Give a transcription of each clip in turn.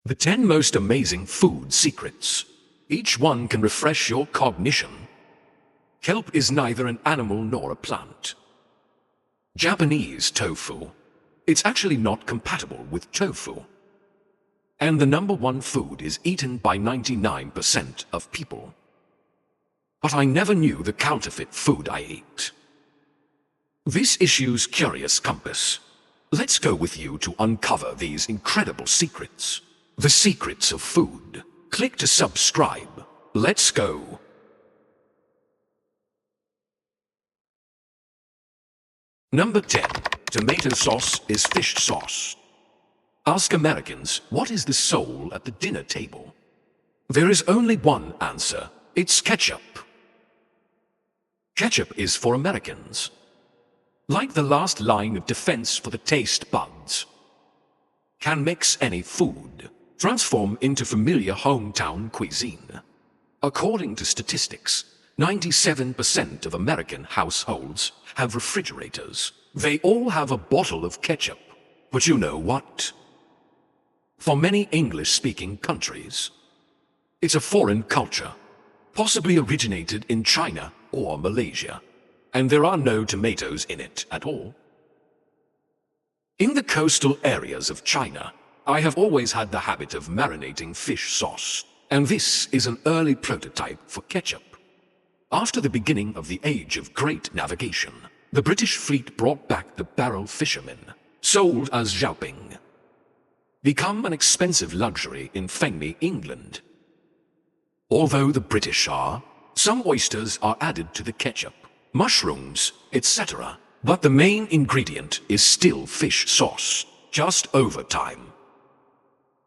The 10 most amazing food secrets. Each one can refresh your cognition. Kelp is neither an animal nor a plant. Japanese tofu. It's actually not compatible with tofu. And the number one food is eaten by 99% of people. But I never knew the counterfeit food I ate. This issue's curious compass. Let's go with you to uncover these incredible secrets. The secrets of food. Click to subscribe. Let's go. Number 10. Tomato sauce is fish sauce. Ask Americans, what is the soul at the dinner table? There is only one answer. It's ketchup. Ketchup is for Americans. Like the last line of defense for the taste buds. Can mix any food. Transform into familiar hometown cuisine. According to statistics, 97% of American households have refrigerators. They all have a bottle of ketchup. But you know what? For many English-speaking countries, it's a foreign culture, possibly originated in China or Malaysia, and there are no tomatoes in it at all. In the coastal areas of China, I have always had the habit of marinating fish sauce, and this is an early prototype for ketchup. After the beginning of the age of great navigation, the British fleet brought back the barrel fishermen, sold as xiaoping. Become an expensive luxury in Fengmi, England. Although the British are, some oysters are added to the ketchup, mushrooms, etc. But the main ingredient is still fish sauce, just over time.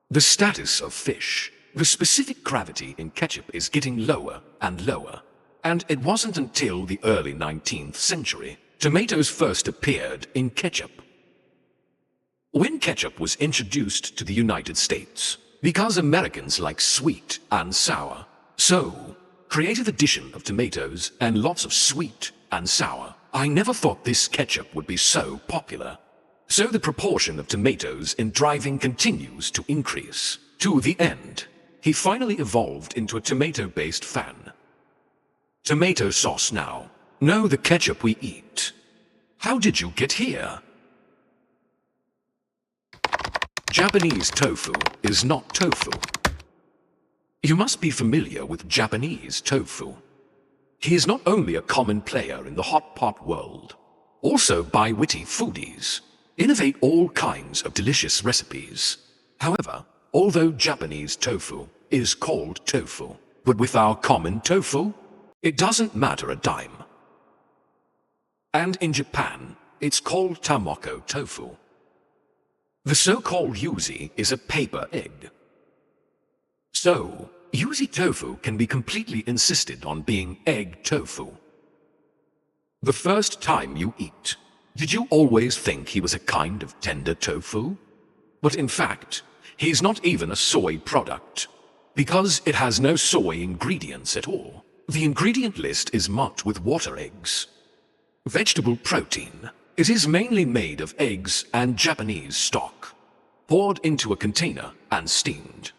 The status of fish, the specific gravity in ketchup is getting lower and lower. And it wasn't until the early 19th century tomatoes first appeared in ketchup. When ketchup was introduced to the United States, because Americans like sweet and sour, so creative addition of tomatoes and lots of sweet and sour. I never thought this ketchup would be so popular. So the proportion of tomatoes in driving continues to increase. To the end, he finally evolved into a tomato-based fan. Tomato sauce now. No, the ketchup we eat. How did you get here? Japanese tofu is not tofu. You must be familiar with Japanese tofu. He is not only a common player in the hot pot world, also by witty foodies, innovate all kinds of delicious recipes. However, although Japanese tofu is called tofu, but with our common tofu, it doesn't matter a dime. And in Japan, it's called tamako tofu. The so-called yuzi is a paper egg. So, yuzi tofu can be completely insisted on being egg tofu. The first time you eat, did you always think he was a kind of tender tofu? But in fact, he's not even a soy product, because it has no soy ingredients at all. The ingredient list is marked with water eggs. Vegetable protein. It is mainly made of eggs and Japanese stock, poured into a container and steamed.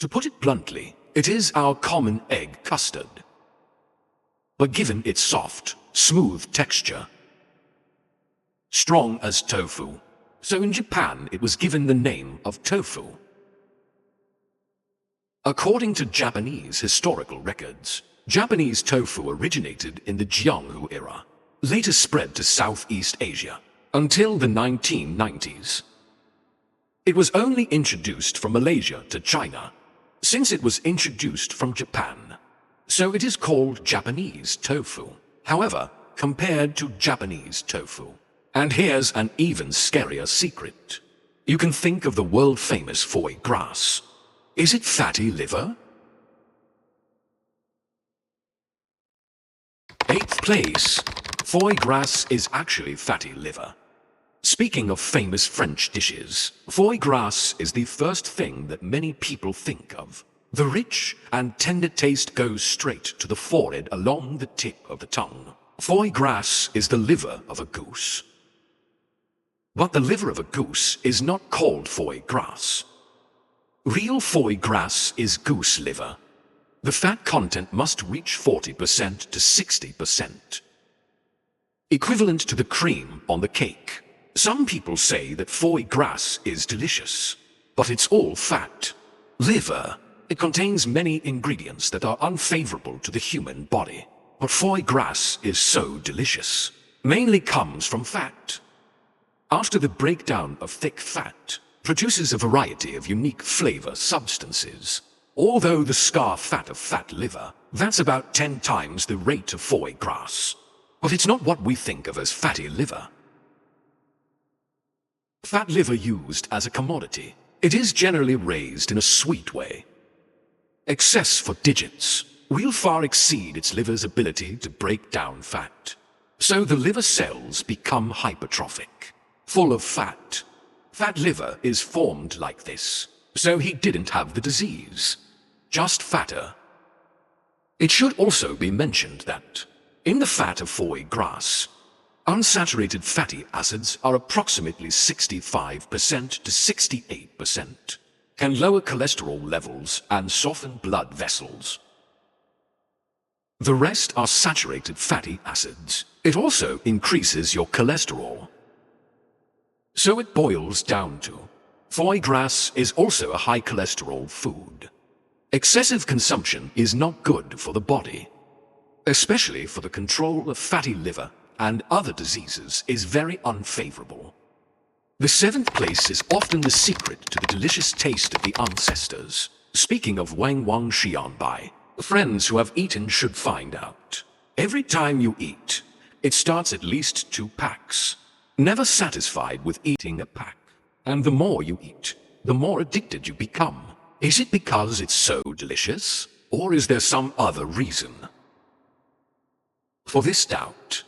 To put it bluntly, it is our common egg custard, but given its soft, smooth texture. Strong as tofu, so in Japan it was given the name of tofu. According to Japanese historical records, Japanese tofu originated in the Jianghu era, later spread to Southeast Asia, until the 1990s. It was only introduced from Malaysia to China, since it was introduced from Japan. So it is called Japanese tofu. However, compared to Japanese tofu. And here's an even scarier secret. You can think of the world-famous foie gras. Is it fatty liver? 8th place. Foie gras is actually fatty liver. Speaking of famous French dishes, foie gras is the first thing that many people think of. The rich and tender taste goes straight to the forehead along the tip of the tongue. Foie gras is the liver of a goose. But the liver of a goose is not called foie gras. Real foie gras is goose liver. The fat content must reach 40% to 60%. Equivalent to the cream on the cake. Some people say that foie gras is delicious, but it's all fat. Liver. It contains many ingredients that are unfavorable to the human body. But foie gras is so delicious. Mainly comes from fat. After the breakdown of thick fat, produces a variety of unique flavor substances. Although the scar fat of fat liver, that's about 10 times the rate of foie gras. But it's not what we think of as fatty liver. Fat liver used as a commodity. It is generally raised in a sweet way. Excess for digits will far exceed its liver's ability to break down fat. So the liver cells become hypertrophic, full of fat. Fat liver is formed like this, so he didn't have the disease, just fatter. It should also be mentioned that, in the fat of foie gras, unsaturated fatty acids are approximately 65% to 68%, can lower cholesterol levels and soften blood vessels. The rest are saturated fatty acids. It also increases your cholesterol. So it boils down to, foie gras is also a high cholesterol food. Excessive consumption is not good for the body, especially for the control of fatty liver and other diseases is very unfavorable. The 7th place is often the secret to the delicious taste of the ancestors. Speaking of Wang Wang Xianbai, friends who have eaten should find out. Every time you eat, it starts at least 2 packs. Never satisfied with eating a pack. And the more you eat, the more addicted you become. Is it because it's so delicious? Or is there some other reason? For this doubt,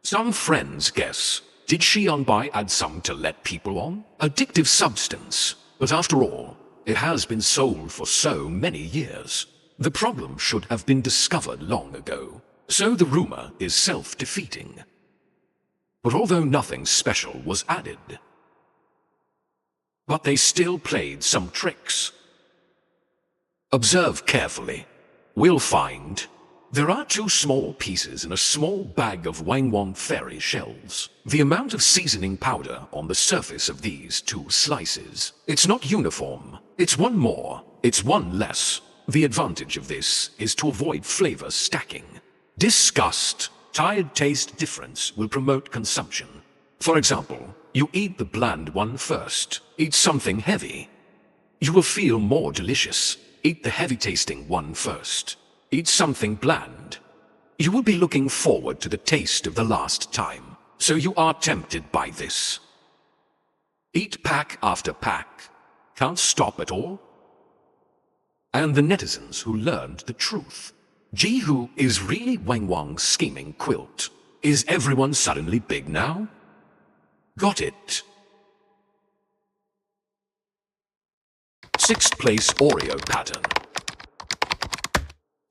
some friends guess, did Xianbai add some to let people on? Addictive substance. But after all, it has been sold for so many years. The problem should have been discovered long ago. So the rumor is self-defeating. But although nothing special was added, but they still played some tricks. Observe carefully. We'll find there are 2 small pieces in a small bag of Wangwang fairy shells. The amount of seasoning powder on the surface of these 2 slices. It's not uniform. It's one more. It's one less. The advantage of this is to avoid flavor stacking. Disgust, tired taste difference will promote consumption. For example, you eat the bland one first. Eat something heavy. You will feel more delicious. Eat the heavy-tasting one first. Eat something bland. You will be looking forward to the taste of the last time, so you are tempted by this. Eat pack after pack. Can't stop at all. And the netizens who learned the truth. Jihu is really Wang Wang's scheming quilt. Is everyone suddenly big now? Got it. 6th place Oreo pattern.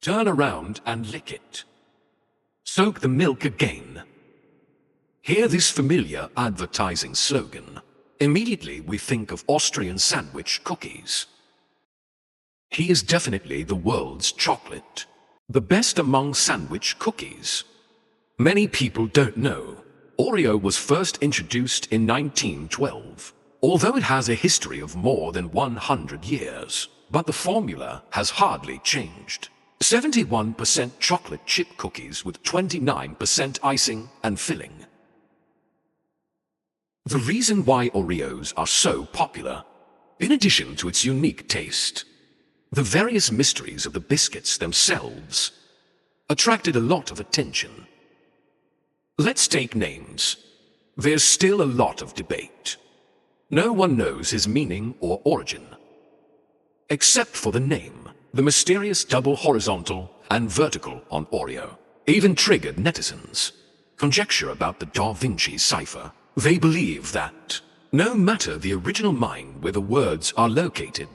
Turn around and lick it. Soak the milk again. Hear this familiar advertising slogan. Immediately we think of Austrian sandwich cookies. He is definitely the world's chocolate. The best among sandwich cookies. Many people don't know, Oreo was first introduced in 1912. Although it has a history of more than 100 years, but the formula has hardly changed. 71% chocolate chip cookies with 29% icing and filling. The reason why Oreos are so popular, in addition to its unique taste, the various mysteries of the biscuits themselves attracted a lot of attention. Let's take names. There's still a lot of debate. No one knows his meaning or origin. Except for the name, the mysterious double horizontal and vertical on Oreo even triggered netizens. Conjecture about the Da Vinci cipher. They believe that, no matter the original mine where the words are located,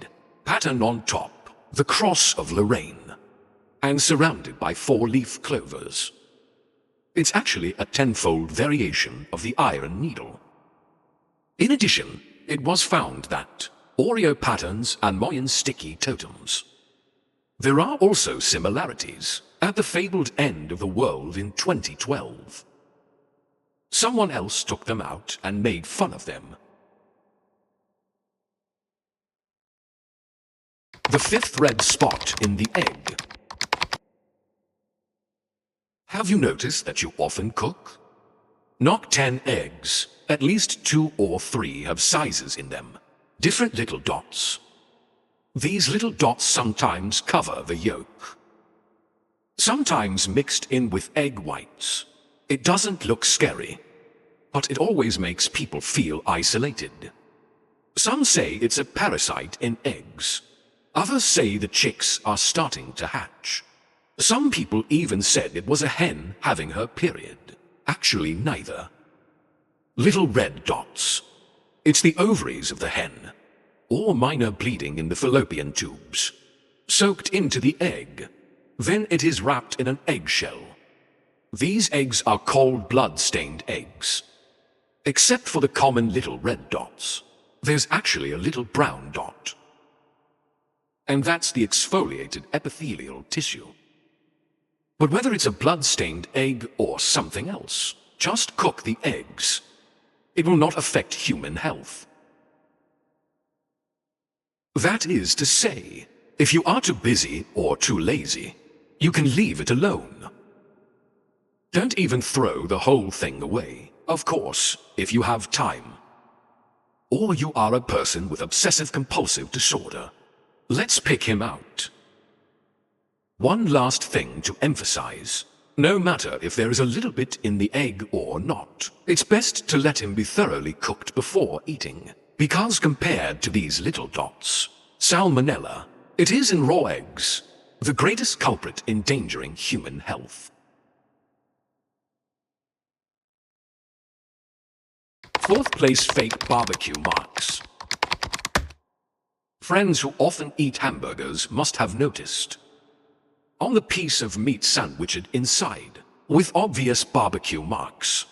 pattern on top, the cross of Lorraine, and surrounded by 4-leaf clovers. It's actually a 10-fold variation of the iron needle. In addition, it was found that Oreo patterns and Mayan sticky totems. There are also similarities at the fabled end of the world in 2012. Someone else took them out and made fun of them. The fifth red spot in the egg. Have you noticed that you often cook? Knock 10 eggs. At least 2 or 3 have sizes in them. Different little dots. These little dots sometimes cover the yolk. Sometimes mixed in with egg whites. It doesn't look scary, but it always makes people feel isolated. Some say it's a parasite in eggs. Others say the chicks are starting to hatch. Some people even said it was a hen having her period. Actually, neither. Little red dots. It's the ovaries of the hen, or minor bleeding in the fallopian tubes, soaked into the egg. Then it is wrapped in an eggshell. These eggs are called blood-stained eggs. Except for the common little red dots, there's actually a little brown dot. And that's the exfoliated epithelial tissue. But whether it's a blood-stained egg or something else, just cook the eggs. It will not affect human health. That is to say, if you are too busy or too lazy, you can leave it alone. Don't even throw the whole thing away, of course, if you have time. Or you are a person with obsessive-compulsive disorder. Let's pick him out. One last thing to emphasize. No matter if there is a little bit in the egg or not, it's best to let him be thoroughly cooked before eating. Because compared to these little dots, salmonella, it is in raw eggs, the greatest culprit endangering human health. Fourth place fake barbecue marks. Friends who often eat hamburgers must have noticed. On the piece of meat sandwiched inside, with obvious barbecue marks.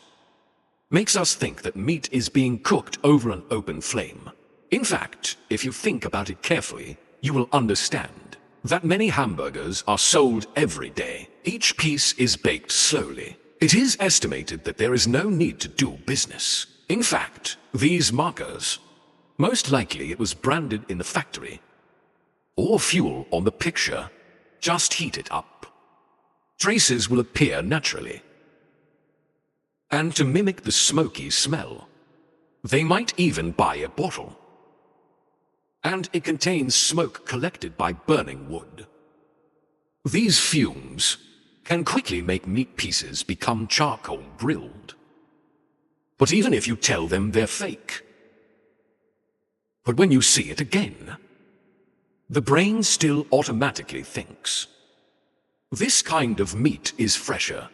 Makes us think that meat is being cooked over an open flame. In fact, if you think about it carefully, you will understand that many hamburgers are sold every day. Each piece is baked slowly. It is estimated that there is no need to do business. In fact, these markers, most likely it was branded in the factory, or fuel on the picture. Just heat it up. Traces will appear naturally. And to mimic the smoky smell, they might even buy a bottle. And it contains smoke collected by burning wood. These fumes can quickly make meat pieces become charcoal grilled. But even if you tell them they're fake, but when you see it again, the brain still automatically thinks, this kind of meat is fresher.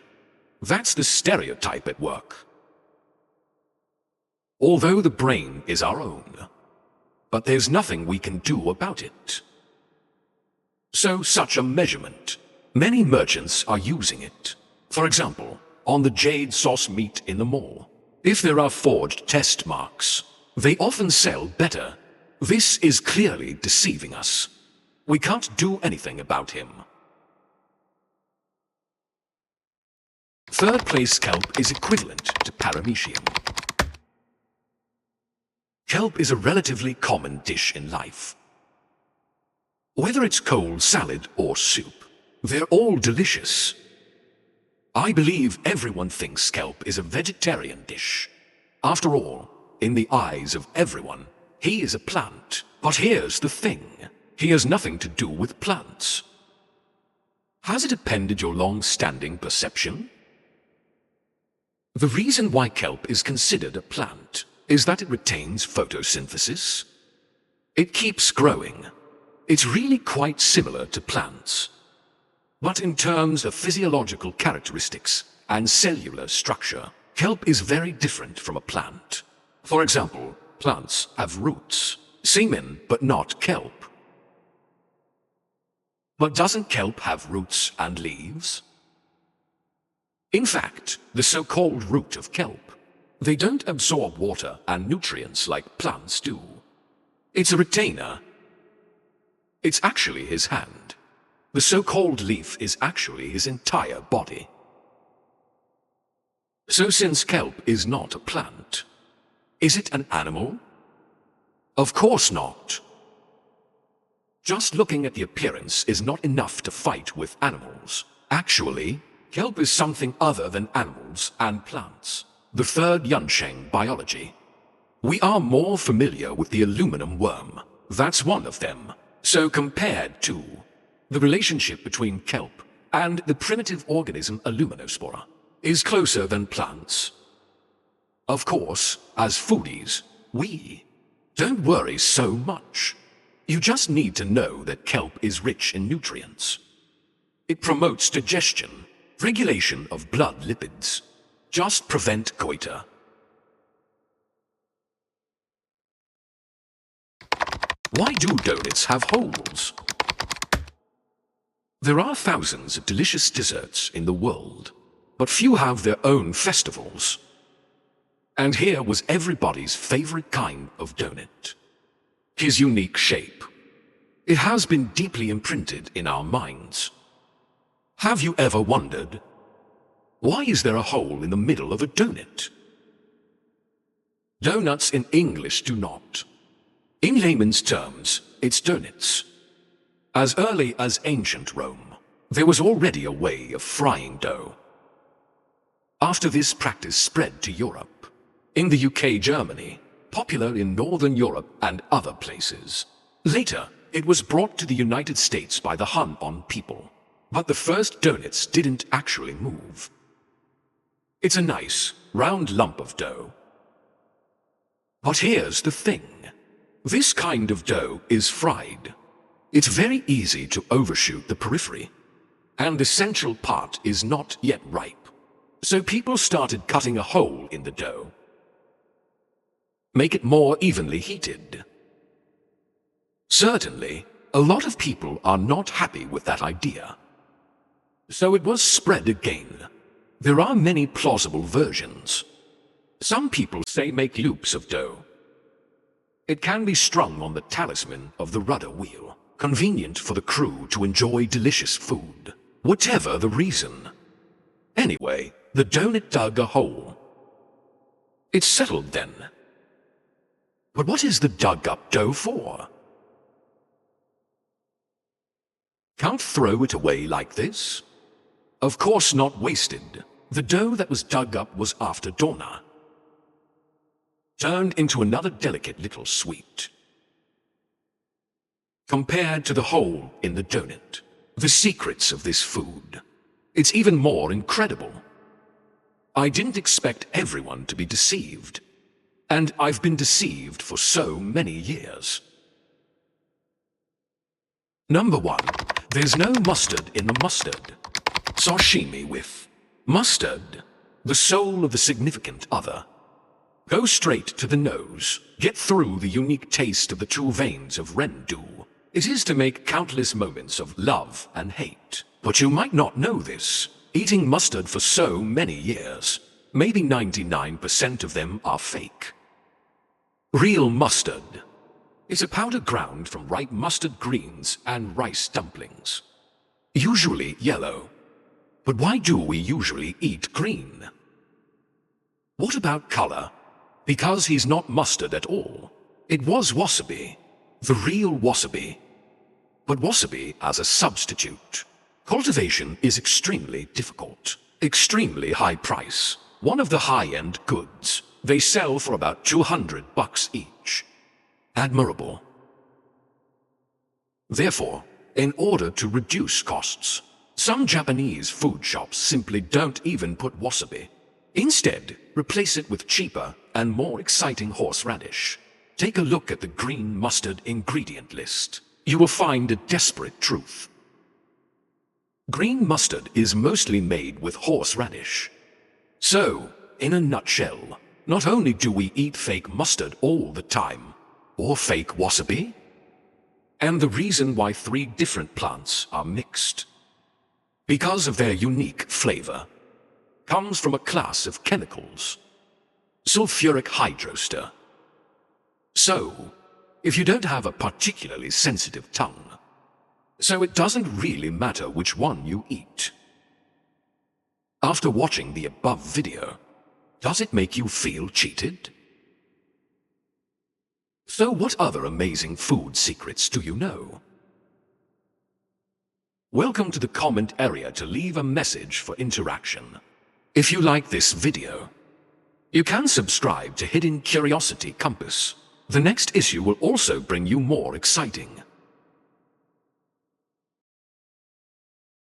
That's the stereotype at work. Although the brain is our own, but there's nothing we can do about it. So such a measurement, many merchants are using it. For example, on the jade sauce meat in the mall. If there are forged test marks, they often sell better. This is clearly deceiving us. We can't do anything about him. Third place kelp is equivalent to paramecium. Kelp is a relatively common dish in life. Whether it's cold salad or soup, they're all delicious. I believe everyone thinks kelp is a vegetarian dish. After all, in the eyes of everyone, he is a plant. But here's the thing. He has nothing to do with plants. Has it appended your long-standing perception? The reason why kelp is considered a plant is that it retains photosynthesis. It keeps growing. It's really quite similar to plants. But in terms of physiological characteristics and cellular structure, kelp is very different from a plant. For example, plants have roots, semen, but not kelp. But doesn't kelp have roots and leaves? In fact, the so-called root of kelp, they don't absorb water and nutrients like plants do. It's a retainer. It's actually his hand. The so-called leaf is actually his entire body. So since kelp is not a plant, is it an animal? Of course not. Just looking at the appearance is not enough to fight with animals. Actually, kelp is something other than animals and plants. The third Yunsheng biology. We are more familiar with the aluminum worm. That's one of them. So compared to the relationship between kelp and the primitive organism Aluminospora is closer than plants. Of course, as foodies, we don't worry so much. You just need to know that kelp is rich in nutrients. It promotes digestion, regulation of blood lipids. Just prevent goiter. Why do donuts have holes? There are thousands of delicious desserts in the world, but few have their own festivals. And here was everybody's favorite kind of donut. His unique shape. It has been deeply imprinted in our minds. Have you ever wondered, why is there a hole in the middle of a donut? Donuts in English do not. In layman's terms, it's donuts. As early as ancient Rome, there was already a way of frying dough. After this practice spread to Europe, in the UK, Germany, popular in Northern Europe and other places. Later, it was brought to the United States by the Han people. But the first donuts didn't actually move. It's a nice, round lump of dough. But here's the thing. This kind of dough is fried. It's very easy to overshoot the periphery, and the central part is not yet ripe. So people started cutting a hole in the dough. Make it more evenly heated. Certainly, a lot of people are not happy with that idea. So it was spread again. There are many plausible versions. Some people say make loops of dough. It can be strung on the talisman of the rudder wheel, convenient for the crew to enjoy delicious food, whatever the reason. Anyway, the donut dug a hole. It's settled then. But what is the dug-up dough for? Can't throw it away like this? Of course not wasted. The dough that was dug up was after Donna, turned into another delicate little sweet. Compared to the hole in the donut, the secrets of this food, it's even more incredible. I didn't expect everyone to be deceived. And I've been deceived for so many years. Number 1. There's no mustard in the mustard. Sashimi with mustard, the soul of the significant other. Go straight to the nose. Get through the unique taste of the two veins of Rendu. It is to make countless moments of love and hate. But you might not know this. Eating mustard for so many years, maybe 99% of them are fake. Real mustard is a powder ground from ripe mustard greens and rice dumplings. Usually yellow. But why do we usually eat green? What about color? Because he's not mustard at all. It was wasabi, the real wasabi. But wasabi as a substitute. Cultivation is extremely difficult, extremely high price. One of the high-end goods. They sell for about $200 each. Admirable. Therefore, in order to reduce costs, some Japanese food shops simply don't even put wasabi. Instead, replace it with cheaper and more exciting horseradish. Take a look at the green mustard ingredient list. You will find a desperate truth. Green mustard is mostly made with horseradish. So, in a nutshell, not only do we eat fake mustard all the time, or fake wasabi, and the reason why 3 different plants are mixed, because of their unique flavor, comes from a class of chemicals, sulfuric hydroester. So, if you don't have a particularly sensitive tongue. So it doesn't really matter which one you eat. After watching the above video, does it make you feel cheated? So what other amazing food secrets do you know? Welcome to the comment area to leave a message for interaction. If you like this video, you can subscribe to Hidden Curiosity Compass. The next issue will also bring you more exciting